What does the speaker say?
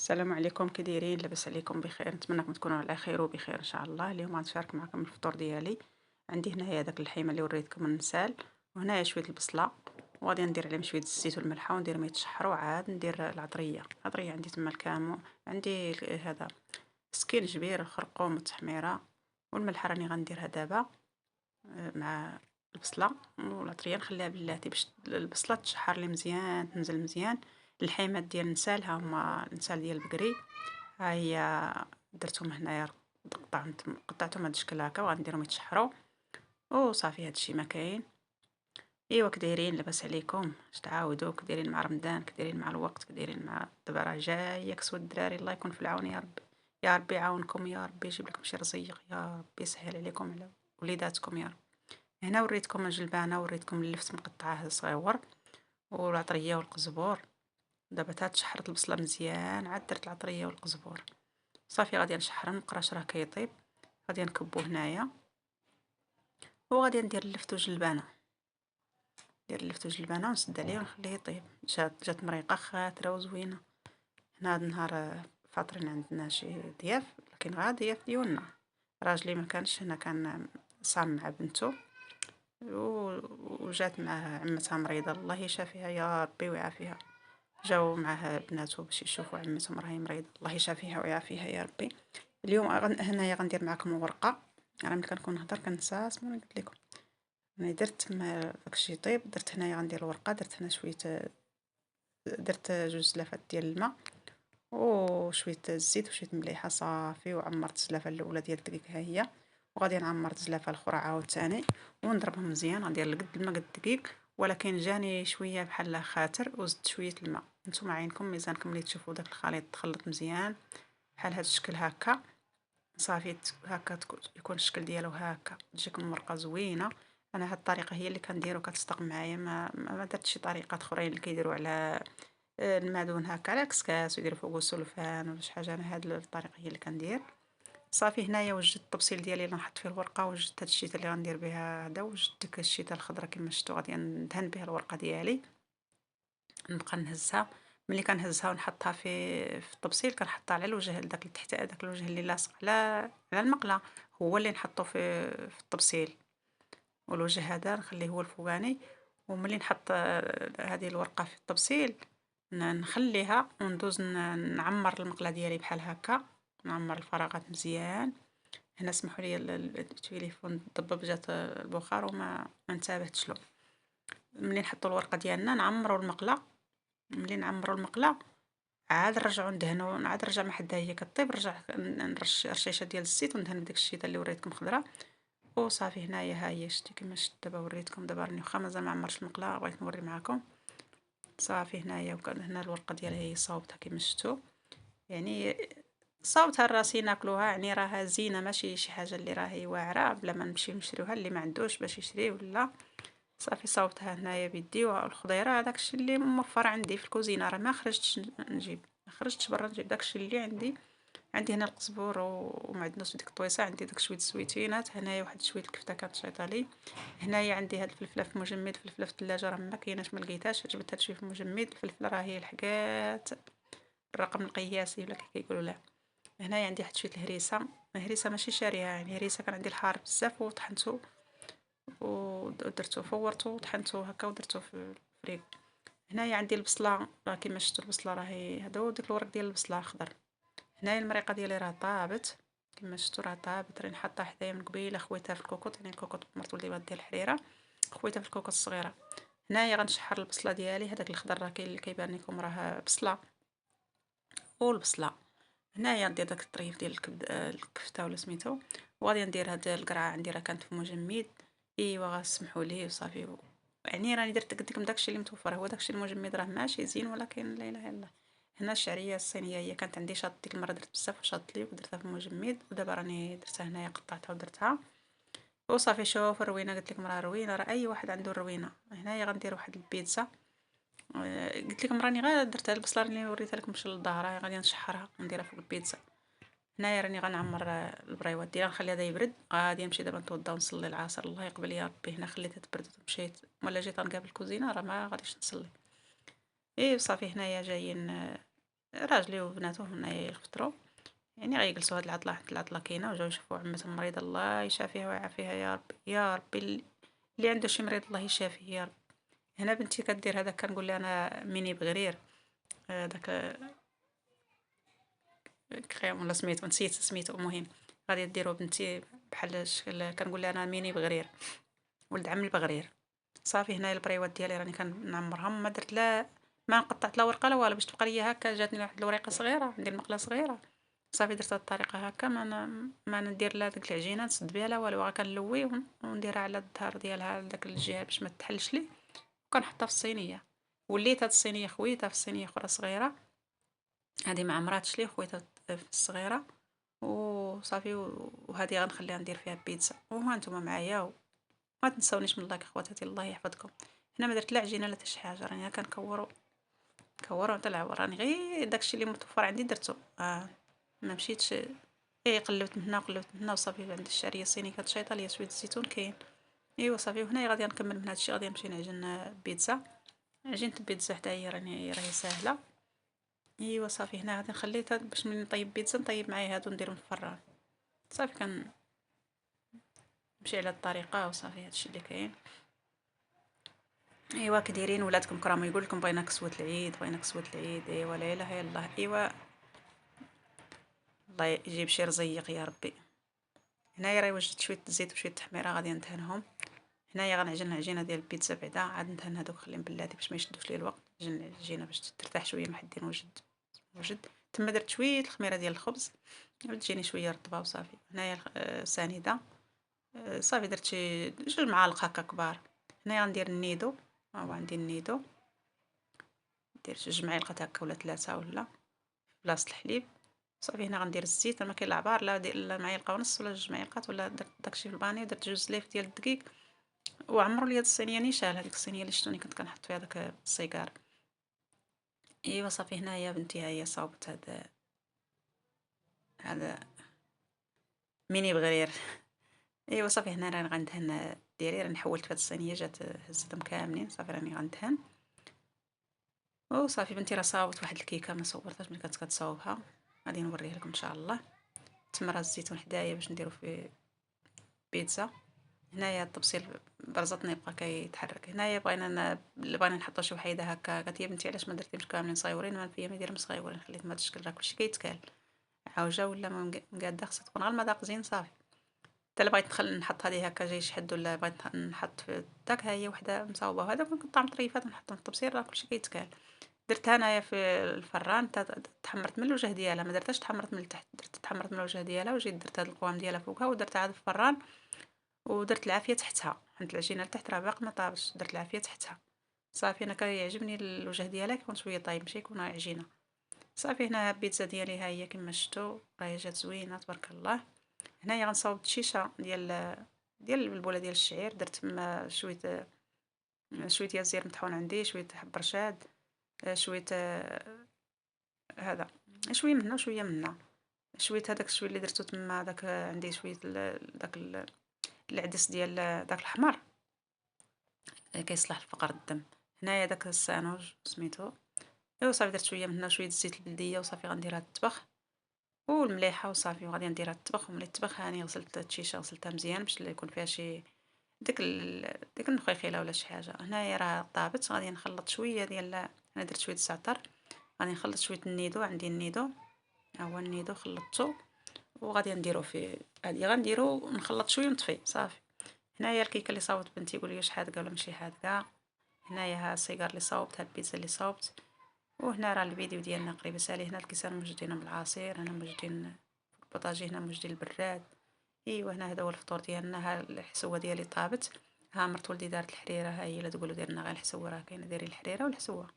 السلام عليكم، كي دايرين؟ لاباس عليكم بخير؟ نتمنى راكم تكونوا على خير وبخير ان شاء الله. اليوم غنشارك معكم الفطور ديالي. عندي هنايا داك اللحيمه اللي وريتكم من النسال، وهنايا شويه البصله، وغادي ندير عليهم شويه الزيت والملح وندير ما يتشحروا، عاد ندير العطريه عندي تما الكامو، عندي هذا سكينجبير، الخرقوم، التحميره والملح راني غنديرها دابا مع البصله والعطريه. نخليها بلاتي باش البصله تشحر لي مزيان، تنزل مزيان. اللحيمات ديال النسال ها هما النسال ديال البقري، ها هي درتهم هنايا، قطعتهم هاد الشكل هكا وغنديرهم يتشحروا وصافي. هادشي ما كاين. ايوا كدايرين؟ لاباس عليكم؟ اش تعاودوا؟ كدايرين مع رمضان؟ كدايرين مع الوقت؟ كدايرين مع دابا راه جايه كسوة الدراري؟ الله يكون في العون يا ربي. يا ربي يعاونكم، يا ربي يجيب لكم شي رزيق، يا ربي يسهل عليكم على وليداتكم يا رب. هنا وريتكم الجلبانه، وريتكم اللفت مقطعه صغيور والعطريه والقزبور. دابا تا تشحرت البصله مزيان، عاد درت العطريه والقزبور. صافي غادي نشحرهم، القراش راه كيطيب. غادي نكبو هنايا وغادي ندير اللفت وجلبانه، ندير اللفت وجلبانه ونسد عليه ونخليه يطيب. جات مريقه خاتره وزوينه. هنا هاد النهار فاطرين عندنا شي ضياف، لكن غا ضياف ديالنا. راجلي ما كانش هنا، كان صام مع بنته وجات معاه عمتها مريضه، الله يشافيها يا ربي ويعافيها. جاو معاه بناتو باش يشوفوا عمتهم راهي مريضه، الله يشافيها ويعافيها يا ربي. اليوم هنايا غندير معكم ورقه. انا ملي كنكون نهضر كنسى اسمو قلت لكم. انا درت ما داكشي طيب، درت هنايا غندير الورقه، درت هنا شويه، درت جوج زلافات ديال الماء وشويه الزيت وشويه مليحه صافي، وعمرت الزلافه الاولى ديال الدقيق ها هي، وغادي نعمر الزلافه الاخرى عاوتاني ونضربهم مزيان. غندير قد الماء قد الدقيق، ولكن جاني شويه بحال خاطر وزدت شويه الماء. نتوما عينكم ميزانكم ملي تشوفوا داك الخليط تخلط مزيان بحال هاد الشكل هكا. صافي هكا يكون الشكل ديالو هكا، تجيكم المرقه زوينه. انا هاد الطريقه هي اللي كندير وكتصدق معايا، ما درتش شي طريقات اخرين اللي كيديروا على المعدون هكا على كسكاس ويديروا فوقو السلفان ولا شي حاجه. انا هاد الطريقه هي اللي كندير. صافي هنايا وجدت الطبسيل ديالي اللي نحط فيه الورقه، وجدت هاد الشيته اللي غندير بها هذا، وجدت ديك الشيته الخضراء كما شفتوا غادي ندهن بها الورقه ديالي. نبقى نهزها، ملي كنهزها ونحطها في الطبسيل كنحطها على الوجه، داك تحت داك الوجه اللي لاصق على المقله هو اللي نحطه في الطبسيل، والوجه هذا نخليه هو الفوقاني. وملي نحط هذه الورقه في الطبسيل نخليها وندوز نعمر المقله ديالي بحال هكا، نعمر الفراغات مزيان. هنا اسمحوا لي التليفون ضبب، جات البخار وما ما انتبهتش له. ملي نحطوا الورقه ديالنا نعمروا المقله، ملي نعمروا المقله عاد نرجعو ندهنو، عاد نرجع ما حدا هي كطيب، نرجع نرش رشيشه ديال الزيت وندهن بديك الشيته اللي وريتكم خضره. وصافي هنايا ها هي شتي كما شفت دابا وريتكم. دابا راني واخا مازال ما عمرتش المقله، بغيت نوري معكم. صافي هنايا هنا الورقه ديالها هي صاوبتها كما شفتوا، يعني صاوبتها لراسي ناكلوها، يعني راها زينه ماشي شي حاجه اللي راهي واعره بلا ما نمشيو نشريوها اللي ما عندوش باش يشري ولا. صافي صاوبتها هنايا بيدي. والخضيره داكشي اللي موفر عندي في الكوزينه، راه ما خرجتش نجيب، ما خرجتش برا نجيب داكشي اللي عندي. عندي هنا القزبور ومعدنوس وديك الطويصه، عندي داك شويه الزويتينات هنايا، واحد شويه الكفته كانت شايطه لي. هنايا عندي هاد الفلفله في المجمد، الفلفله في الثلاجه راه ما كايناش ما لقيتهاش، جبت هاد شويه في المجمد. الفلفله راه هي لحقات الرقم القياسي ولا كي كيقولوا له. هنايا عندي واحد شويه الهريسه ماشي شاريها، يعني هريسه كان عندي الحار بزاف وطحنته ودرتو فورتو وطحنته هكا ودرتو في الفريغ. هنايا عندي البصله، راه كيما شفتوا البصله راهي هذا هو ديك الورق ديال البصله الخضر. هنايا المريقه ديالي راه طابت كما شفتوا، راه طابت، راني حاطها حدايا من قبيله، خويتها في الكوكوط، يعني الكوكوط مرت ولدي بغا ديال الحريره، خويتها في الكوكوط الصغيره. هنايا غنشحر البصله ديالي، هذاك الخضر راه كاين اللي كيبان لكم راه بصله، والبصله. هنايا ندير داك الطريف ديال الكبد الكفته ولا سميتو، وغادي ندير هاد القرعه عندي راه كانت في مجمد. ايوا غاسمحوا لي وصافي يعني راني درت قلت لكم داكشي اللي متوفر هو داكشي المجمد، راه ماشي زين ولكن لا اله الا الله. هنا الشعريه الصينيه هي كانت عندي شاط، ديك المره درت بزاف وشاط لي ودرتها في المجمد، ودابا راني درتها هنايا قطعتها ودرتها وصافي. شوف الروينه قلت لكم راه روينه، راه اي واحد عنده الروينه. هنايا غندير واحد البيتزا، قلت لكم راني غير درتها البصله اللي وريتها لكم في الظهر، غادي نشحرها ونديرها فوق البيتزا. هنايا راني غنعمر البريوات ديالها، نخليها هذا يبرد. غادي نمشي دابا نتوضا ونصلي العصر، الله يقبل يا ربي. هنا خليتها تبرد ومشيت، ولا جيت نقابل الكوزينه راه ما غاديش نصلي. ايه صافي هنايا جايين راجلي وبناتو هنايا يفطروا، يعني غيجلسوا هاد العطلة حتى العطلة كاينة وجاو يشوفوا عمتهم مريضة الله يشافيها ويعافيها يا ربي، يا ربي اللي عنده شي مريض الله يشافيه يا ربي. هنا بنتي كدير هذاك كنقول لها أنا ميني بغرير، داك كريم ولا سميتو نسيت سميتو، المهم غادي ديرو بنتي بحال شكل كنقول لها أنا ميني بغرير، ولد عمي البغرير. صافي هنايا البريوات ديالي راني كنعمرهم، ما درت لا ما قطعت لا ورقة لا والو باش تبقى ليا هكا، جاتني واحد الوريقة صغيرة عندي المقلة صغيرة، صافي درت هاد الطريقة هكا، ما ندير لا ديك العجينة نسد بها لا والو، غير كنلوي ونديرها على الظهر ديالها لداك الجهة باش ما تحلش لي، وكنحطها في الصينية. وليت هاد الصينية خويتها في صينية أخرى صغيرة، هادي ما عمراتش لي خويتها في الصغيرة، وصافي وهادي غنخليها ندير فيها بيتزا، وها نتوما معايا ما تنساونيش من اللايك اخواتاتي الله يحفظكم. هنا ما درت لا عجينه لا حتى شي حاجه، راني كنكورو حتى العور، راني غير داكشي اللي متوفر عندي درتو. ما مشيتش قلبت من هنا وقلبت من هنا وصافي. عند الشعريه الصيني كتشيطه ليا شويه الزيتون كاين. ايوا صافي، وهنايا غادي نكمل من هادشي، غادي نمشي نعجن بيتزا. عجينه البيتزا حتى هي راهي ساهله. ايوا صافي، هنا غادي نخليها باش ملي نطيب بيتزا نطيب معايا هادو نديرهم في الفران. صافي كنمشي على الطريقه وصافي هادشي اللي كاين. ايوا كديرين ولادكم كرامو يقول لكم بغينا كسوة العيد بغينا كسوة العيد، ايوا لا اله الا الله. ايوا الله يجيب شي رزيق يا ربي. هنايا راهي وجدت شويه الزيت وشويه التحميره غادي ندهنهم. هنايا غنعجن العجينه ديال البيتزا بعدا، عاد ندهن هادوك خليهم بلاتي باش ما يشدوش لي الوقت. عجن العجينه باش ترتاح شويه محدين وجد تما درت شويه الخميره ديال الخبز تجيني شويه رطبه وصافي. هنايا سانده. صافي درت شي 2 معالق هكا كبار. هنايا غندير النيدو، ها هو عندي النيدو، ندير 2 معالق هكا ولا 3 ولا بلاصة الحليب. صافي هنا غندير الزيت، ما كاين لا عبار لا لا معلقة ونص ولا 2 معالق، ولا درت داكشي في الباني، درت 2 ليف ديال الدقيق، وعمروا لي هاد الصينية نيشان، هذيك الصينية اللي شفتوني كنت كنحط فيها داك السيكار. ايوا صافي هنايا بنتي ها هي صاوبت هذا ميني بغرير. ايوا صافي هنا راني غندهن ديالي، راني حولت في هاد الصينية جات هزتهم كاملين. صافي راني غندهن وصافي. بنتي راه صاوبت واحد الكيكة ما صورتهاش ملي كانت كتصاوبها، غادي نوريها لكم ان شاء الله. تما راه الزيتون حدايا باش نديرو فيه بيتزا. هنايا الطبسيل برزطني بقى كيتحرك. هنايا بغينا نحطو شي وحيده هكا، قالت لي بنتي علاش ما درتيهمش كاملين صغيورين؟ ما فيا ما نديرهم صغيورين، خليتهم هاد الشكل راه كلشي كيتكال، عوجه ولا مقاده خصها تكون غير المذاق زين صافي. حتى لا بغيت نحط هذه هكا جاي شحد، ولا بغيت نحط في داك ها هي وحده مصاوبه، وهذا كنت طعم طريفات نحطهم في الطبسيل راه كلشي كيتكال. درتها انايا في الفران تحمرت من الوجه ديالها، ما درتهاش تحمرت من التحت، درت تحمرت من الوجه ديالها وجيت درت هاد القوام ديالها فوقها ودرتها عاد في الفران، ودرت العافيه تحتها، حيت العجينه لتحت راه باقي ما طابش، درت العافيه تحتها. صافي انا كيعجبني الوجه ديالها يكون شويه طايب ماشي يكون عجينه. صافي هنا البيتزا ديالي ها هي كما شفتوا راهي جات زوينه تبارك الله. هنايا غنصاوب الشيشه ديال البوله ديال الشعير، درت تما شويه ديال الزير مطحون عندي، شويه حب رشاد، شويه هذا، شويه من هنا وشويه من هنا، شويه هذاك الشويه اللي درتو تما داك عندي شويه داك العدس ديال داك الحمر، كيصلح لفقر الدم. هنايا داك السانوج سميتو. ايوا صافي درت شويه من هنا وشويه الزيت البلديه وصافي غنديرها تطبخ والمليحه وصافي، وغادي نديرها تطبخ. وملي تطبخ هاني غسلت الشيشه غسلتها مزيان باش لا يكون فيها شي ديك النخيخيله ولا شي حاجه. هنايا راه طابت، غادي نخلط شويه ديال، انا درت شويه الزعتر، غادي نخلط شويه النيدو، عندي النيدو ها هو النيدو خلطته، وغادي نديرو في هادي غنديرو نخلط شويه ونطفي صافي. هنايا الكيكه اللي صاوبت بنتي قولي واش حادقه ولا ماشي حادقه. هنايا ها السيجار اللي صاوبت، ها البيتزا اللي صاوبت. وهنا راه الفيديو ديالنا قريب سالي. هنا الكيسان موجودين بالعصير، هنا موجودين البوطاجي، هنا موجودين البراد. ايوا هنا هذا هو الفطور ديالنا. ها الحسوه ديالي طابت، ها مرت ولدي دارت الحريره، ها هي اللي تقولوا ديرنا غير الحسوه، راه كاينه ديري الحريره والحسوه.